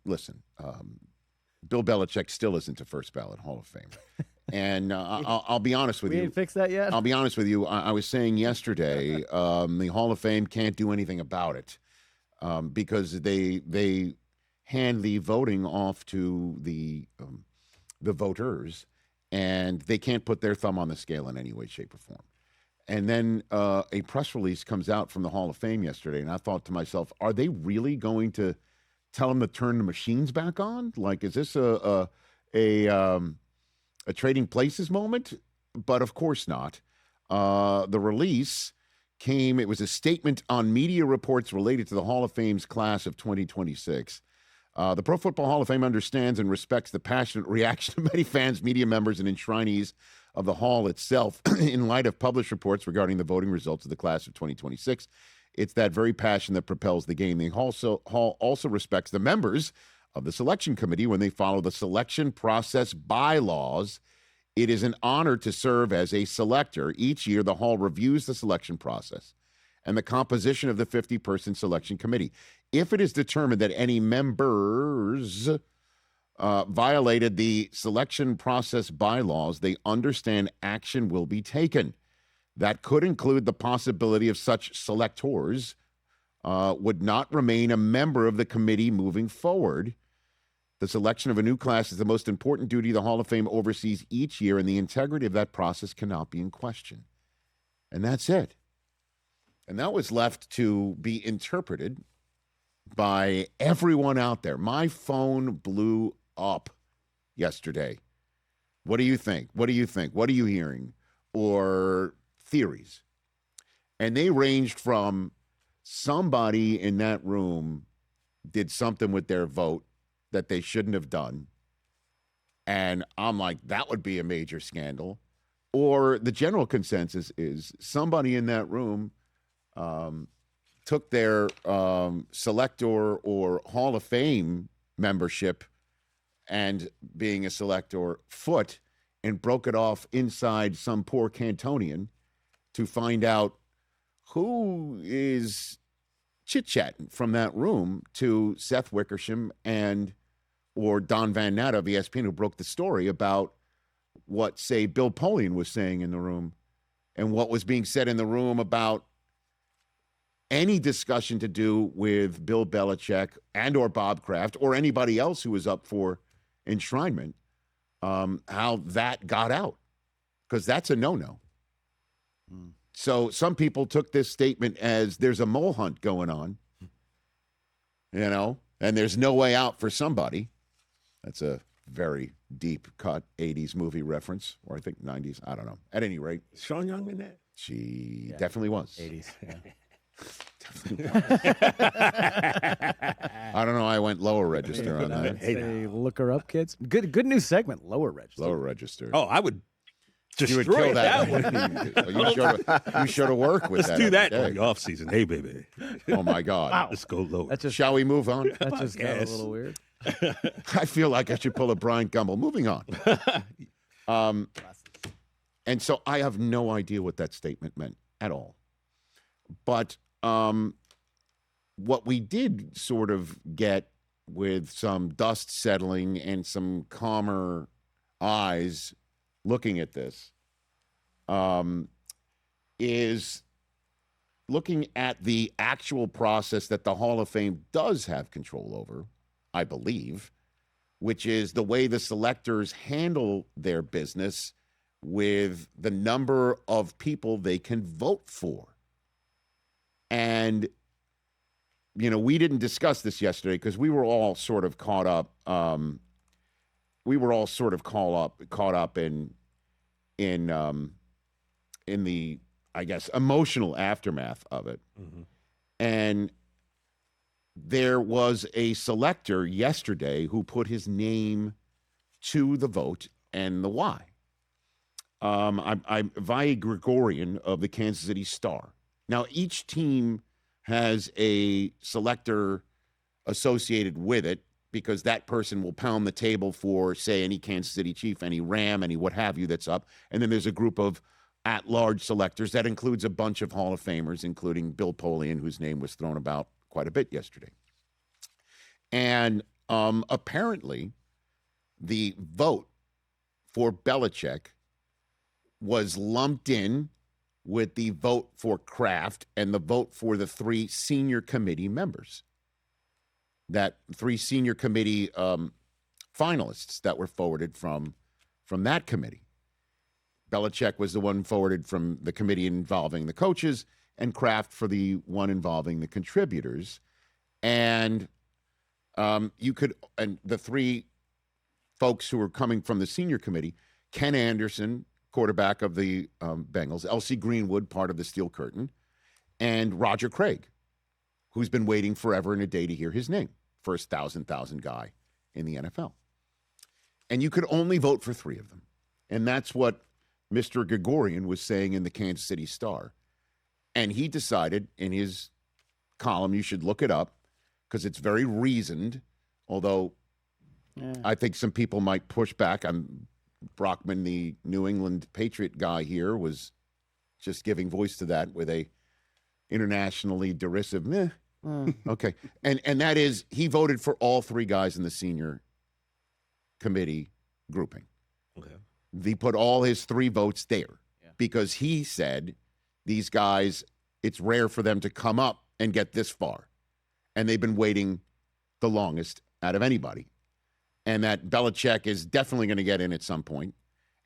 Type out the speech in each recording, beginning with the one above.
listen, Bill Belichick still isn't a first-ballot Hall of Fame. And I'll be honest with you. We ain't fixed that yet? I'll be honest with you. I was saying yesterday, the Hall of Fame can't do anything about it because they hand the voting off to the voters, and they can't put their thumb on the scale in any way, shape, or form. And then a press release comes out from the Hall of Fame yesterday, and I thought to myself, are they really going to tell them to turn the machines back on? Like, is this a trading places moment? But of course not. The release came, it was a statement on media reports related to the Hall of Fame's class of 2026. The Pro Football Hall of Fame understands and respects the passionate reaction of many fans, media members, and enshrinees of the Hall itself in light of published reports regarding the voting results of the class of 2026. It's that very passion that propels the game. The Hall also respects the members of the selection committee when they follow the selection process bylaws. It is an honor to serve as a selector. Each year, the Hall reviews the selection process and the composition of the 50-person selection committee. If it is determined that any members violated the selection process bylaws, they understand action will be taken. That could include the possibility of such selectors would not remain a member of the committee moving forward. The selection of a new class is the most important duty the Hall of Fame oversees each year, and the integrity of that process cannot be in question. And that's it. And that was left to be interpreted by everyone out there. My phone blew up yesterday. What do you think? What do you think? What are you hearing? Or theories. And they ranged from somebody in that room did something with their vote that they shouldn't have done. And I'm like, that would be a major scandal. Or the general consensus is somebody in that room took their selector or Hall of Fame membership and being a selector foot and broke it off inside some poor Cantonian to find out who is chit-chatting from that room to Seth Wickersham or Don Van Natta of ESPN, who broke the story about what, say, Bill Polian was saying in the room and what was being said in the room about any discussion to do with Bill Belichick and or Bob Kraft or anybody else who was up for enshrinement, how that got out, because that's a no-no. So some people took this statement as there's a mole hunt going on, and there's no way out for somebody. That's a very deep cut 80s movie reference, or I think 90s. I don't know. At any rate. Sean Young in that? She definitely was. 80s, yeah. I don't know. I went lower register on that. Hey, look her up, kids. Good new segment, lower register. Lower register. Oh, I would you would destroy kill that one. one. you should have worked with Let's that. do that every in day. the off season. Hey, baby. Oh my God. Wow. Let's go lower. Shall we move on? That just got a Yes. little weird. I feel like I should pull a Brian Gumbel. Moving on. And so I have no idea what that statement meant at all. But what we did sort of get with some dust settling and some calmer eyes looking at this is looking at the actual process that the Hall of Fame does have control over, I believe, which is the way the selectors handle their business with the number of people they can vote for. And, we didn't discuss this yesterday because we were all sort of caught up. Caught up in the, I guess, emotional aftermath of it. Mm-hmm. And there was a selector yesterday who put his name to the vote and the why. I'm Vi Gregorian of the Kansas City Star. Now, each team has a selector associated with it because that person will pound the table for, say, any Kansas City Chief, any Ram, any what have you that's up. And then there's a group of at-large selectors. That includes a bunch of Hall of Famers, including Bill Polian, whose name was thrown about quite a bit yesterday. And Apparently, the vote for Belichick was lumped in with the vote for Kraft and the vote for the 3 senior committee members. That 3 senior committee finalists that were forwarded from that committee. Belichick was the one forwarded from the committee involving the coaches, and Kraft for the one involving the contributors. And and the 3 folks who were coming from the senior committee, Ken Anderson, quarterback of the Bengals, L.C. Greenwood, part of the Steel Curtain, and Roger Craig, who's been waiting forever and a day to hear his name, first 1,000 guy in the NFL. And you could only vote for 3 of them. And that's what Mr. Gregorian was saying in the Kansas City Star. And he decided in his column, you should look it up, because it's very reasoned, although I think some people might push back. Brockman, the New England Patriot guy here, was just giving voice to that with a internationally derisive, meh. Okay. And that is, he voted for all 3 guys in the senior committee grouping. Okay. He put all his 3 votes there because he said these guys, it's rare for them to come up and get this far. And they've been waiting the longest out of anybody. And that Belichick is definitely going to get in at some point.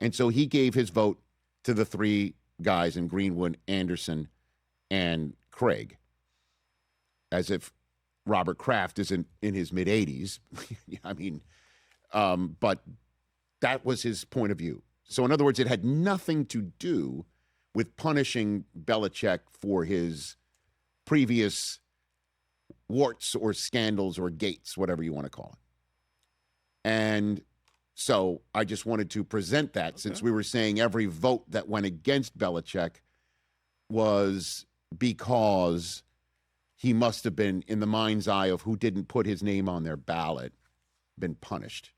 And so he gave his vote to the 3 guys in Greenwood, Anderson, and Craig, as if Robert Kraft isn't in his mid-80s. I mean, but that was his point of view. So in other words, it had nothing to do with punishing Belichick for his previous warts or scandals or gates, whatever you want to call it. And so I just wanted to present that, since we were saying every vote that went against Belichick was because he must have been, in the mind's eye of who didn't put his name on their ballot, been punished.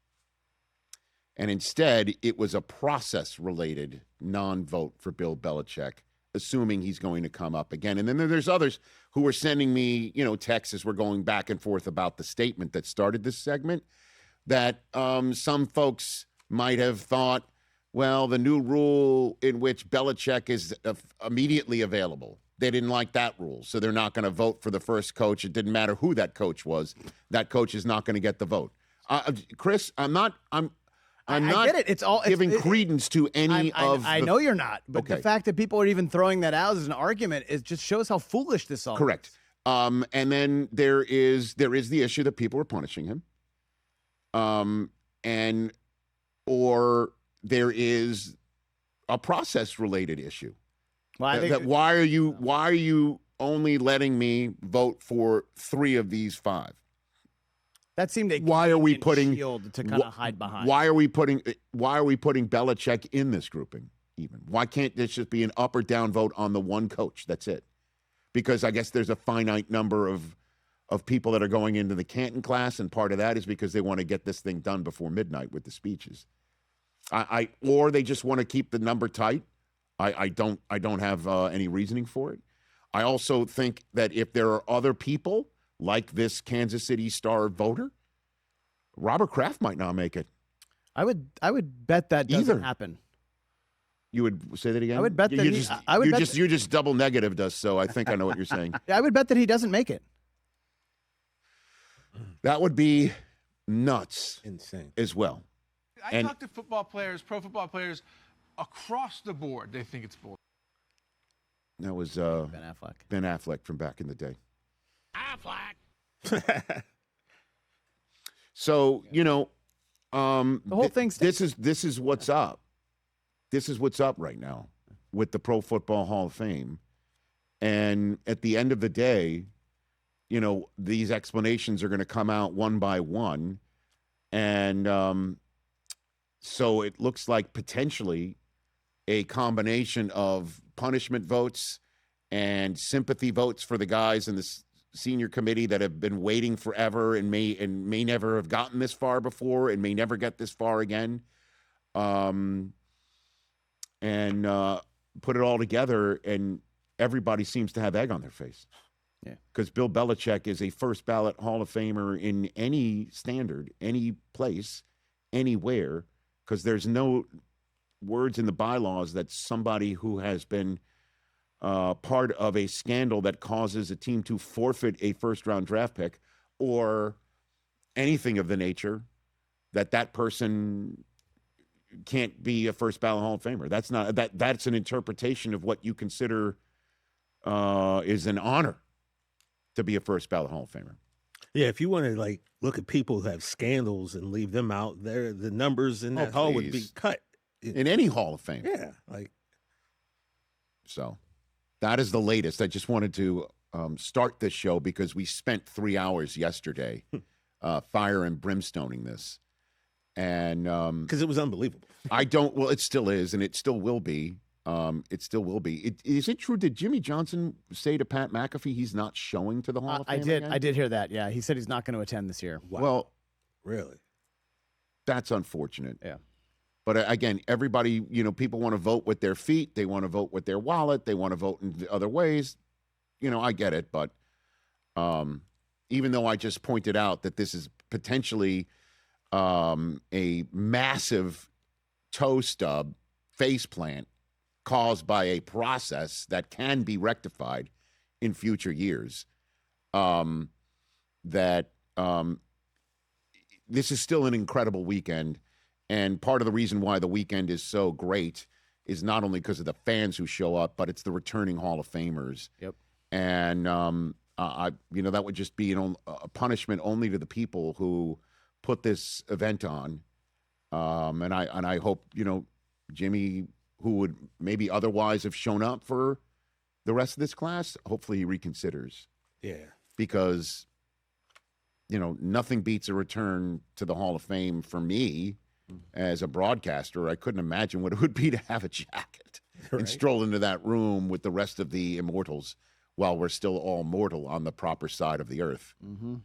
And instead, it was a process-related non-vote for Bill Belichick, assuming he's going to come up again. And then there's others who were sending me, texts as we're going back and forth about the statement that started this segment, that some folks might have thought, well, the new rule in which Belichick is immediately available, they didn't like that rule, so they're not going to vote for the first coach. It didn't matter who that coach was. That coach is not going to get the vote. Chris, I'm not get it. It's all giving credence to any of. I know you're not, but the fact that people are even throwing that out as an argument, it just shows how foolish this all is. Correct. And then there is the issue that people are punishing him, or there is a process-related issue. Well, why are you only letting me vote for 3 of these 5? That seemed a why are we putting shield to kind of hide behind? Why are we putting Belichick in this grouping? Even why can't this just be an up or down vote on the one coach? That's it. Because I guess there's a finite number of people that are going into the Canton class, and part of that is because they want to get this thing done before midnight with the speeches. Or they just want to keep the number tight. I don't have any reasoning for it. I also think that if there are other people like this Kansas City Star voter, Robert Kraft might not make it. I would bet that doesn't happen. You would say that again? I would bet that you just double negatived us, so I think I know what you're saying. I would bet that he doesn't make it. That would be nuts. Insane. As well. I talk to football players, pro football players, across the board. They think it's bull. That was Ben Affleck. Ben Affleck from back in the day. Affleck. So, the whole thing. This is what's up. This is what's up right now with the Pro Football Hall of Fame. And at the end of the day, these explanations are going to come out one by one. And so it looks like potentially a combination of punishment votes and sympathy votes for the guys in the senior committee that have been waiting forever and may never have gotten this far before and may never get this far again. And put it all together, and everybody seems to have egg on their face. Because Bill Belichick is a first ballot Hall of Famer in any standard, any place, anywhere, because there's no words in the bylaws that somebody who has been part of a scandal that causes a team to forfeit a first-round draft pick or anything of the nature that person can't be a first ballot Hall of Famer. That's an interpretation of what you consider is an honor to be a first ballot Hall of Famer. Yeah, if you want to look at people who have scandals and leave them out, the numbers in that hall would be cut. In any Hall of Fame. Yeah, So that is the latest. I just wanted to start this show because we spent 3 hours yesterday fire and brimstoning this. And because it was unbelievable. Well, it still is, and it still will be. Is it true? Did Jimmy Johnson say to Pat McAfee he's not showing to the Hall of Fame? I did hear that. Yeah, he said he's not going to attend this year. Wow. Well, really? That's unfortunate. Yeah. But again, everybody, people want to vote with their feet. They want to vote with their wallet. They want to vote in other ways. I get it. But even though I just pointed out that this is potentially a massive toe stub faceplant caused by a process that can be rectified in future years, this is still an incredible weekend. And part of the reason why the weekend is so great is not only because of the fans who show up, but it's the returning Hall of Famers. Yep. And, that would just be a punishment only to the people who put this event on. And I hope, Jimmy, who would maybe otherwise have shown up for the rest of this class, hopefully he reconsiders. Yeah. Because, nothing beats a return to the Hall of Fame for me as a broadcaster. I couldn't imagine what it would be to have a jacket and stroll into that room with the rest of the immortals while we're still all mortal on the proper side of the earth. Mm-hmm.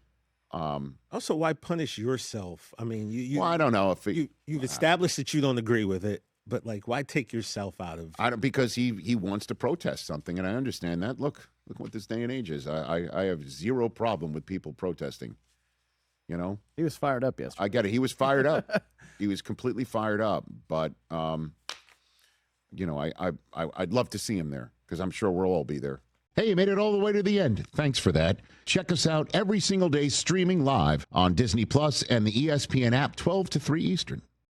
Also, why punish yourself? I mean, well, I don't know if you've established that you don't agree with it, but why take yourself out of? Because he wants to protest something, and I understand that. Look what this day and age is. I have zero problem with people protesting. He was fired up yesterday. I get it. He was fired up. He was completely fired up. But I'd love to see him there because I'm sure we'll all be there. Hey, you made it all the way to the end. Thanks for that. Check us out every single day streaming live on Disney Plus and the ESPN app 12 to 3 Eastern.